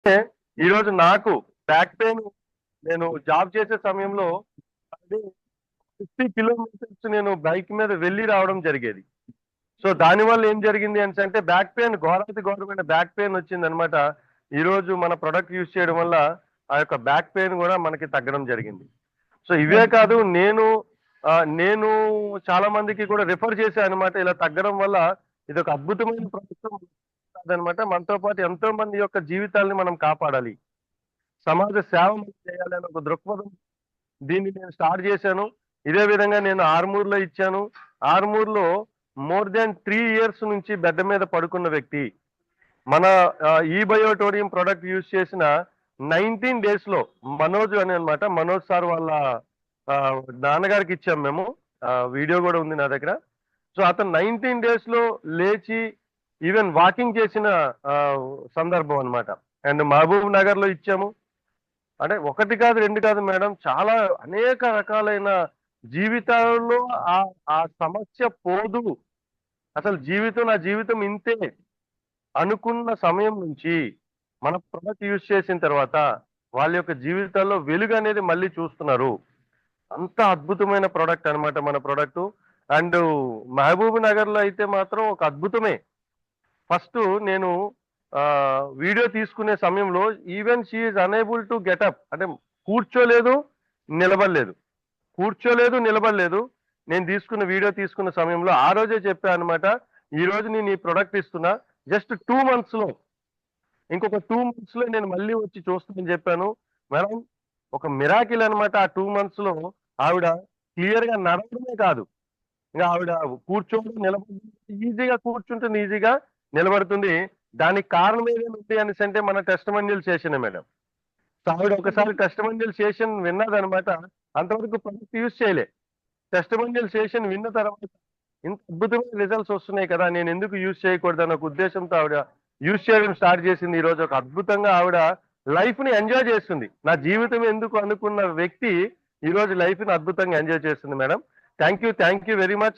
ఈ రోజు నాకు బ్యాక్ పెయిన్, నేను జాబ్ చేసే సమయంలో 50 కిలోమీటర్స్ నేను బైక్ మీద వెళ్ళి రావడం జరిగేది. సో దానివల్ల ఏం జరిగింది అంటే బ్యాక్ పెయిన్ ఘోరమైన బ్యాక్ పెయిన్ వచ్చింది అనమాట. ఈ రోజు మన ప్రొడక్ట్ యూజ్ చేయడం వల్ల ఆ యొక్క బ్యాక్ పెయిన్ కూడా మనకి తగ్గడం జరిగింది. సో ఇవే ఓకే. కాదు, నేను చాలా మందికి కూడా రిఫర్ చేశాను అనమాట. ఇలా తగ్గడం వల్ల ఇది ఒక అద్భుతమైన ప్రభుత్వం కాదనమాట. మనతో పాటు ఎంతో మంది యొక్క జీవితాల్ని మనం కాపాడాలి, సమాజ సేవ మనం చేయాలి అనే ఒక దృక్పథం దీన్ని నేను స్టార్ట్ చేశాను. ఇదే విధంగా నేను ఆర్మూర్లో ఇచ్చాను. ఆర్మూర్లో మోర్ దాన్ 3 ఇయర్స్ నుంచి బెడ్ మీద పడుకున్న వ్యక్తి మన ఈ బయోటోరియం ప్రొడక్ట్ యూజ్ చేసిన 19 days లో మనోజ్ అని అనమాట. మనోజ్ సార్ వాళ్ళ ఆ, నాన్నగారికి ఇచ్చాం మేము. వీడియో కూడా ఉంది నా దగ్గర. సో అతను 19 days లో లేచి ఈవెన్ వాకింగ్ చేసిన ఆ, సందర్భం అన్నమాట. అండ్ మహబూబ్ నగర్ లో ఇచ్చాము. అంటే ఒకటి కాదు, రెండు కాదు మేడం, చాలా అనేక రకాలైన జీవితాల్లో ఆ ఆ సమస్య పోదు, అసలు నా జీవితం ఇంతే అనుకున్న సమయం నుంచి మన ప్రొడక్ట్ యూజ్ చేసిన తర్వాత వాళ్ళ యొక్క జీవితాల్లో వెలుగు అనేది మళ్ళీ చూస్తున్నారు. అంత అద్భుతమైన ప్రోడక్ట్ అన్నమాట మన ప్రోడక్ట్. అండ్ మహబూబ్ నగర్ లో అయితే మాత్రం ఒక అద్భుతమే. ఫస్ట్ నేను ఆ, వీడియో తీసుకునే సమయంలో even she unable to get up, అంటే కూర్చోలేదు, నిలబడలేదు, నిలబడలేదు. నేను వీడియో తీసుకున్న సమయంలో ఆ రోజే చెప్పా అనమాట, ఈ రోజు నేను ఈ ప్రొడక్ట్ ఇస్తున్నా, జస్ట్ 2 months లో, ఇంకొక 2 months లో నేను మళ్ళీ వచ్చి చూస్తానని చెప్పాను. మేడం, ఒక మిరాకిల్ అన్నమాట. ఆ 2 months లో ఆవిడ క్లియర్ గా నడవడమే కాదు, ఇంకా ఆవిడ కూర్చోవడం, నిలబడి ఈజీగా కూర్చుంటుంది, ఈజీగా నిలబడుతుంది. దానికి కారణం ఏదైనా అనేసి అంటే మన టెస్టిమోనియల్ సెషన్ మేడం. సో ఆవిడ ఒకసారి టెస్టిమోనియల్ సెషన్ విన్నదనమాట. అంతవరకు ప్రొడక్ట్ యూజ్ చేయలే. టెస్టిమోనియల్ సెషన్ విన్న తర్వాత ఇంత అద్భుతమైన రిజల్ట్స్ వస్తున్నాయి కదా, నేను ఎందుకు యూజ్ చేయకూడదు అన్న ఒక ఉద్దేశంతో ఆవిడ యూజ్ చేయడం స్టార్ట్ చేసింది. ఈ రోజు ఒక అద్భుతంగా ఆవిడ లైఫ్ ని ఎంజాయ్ చేస్తుంది. నా జీవితం ఎందుకు అనుకున్న వ్యక్తి ఈ రోజు లైఫ్ ని అద్భుతంగా ఎంజాయ్ చేస్తుంది madam. Thank you very much.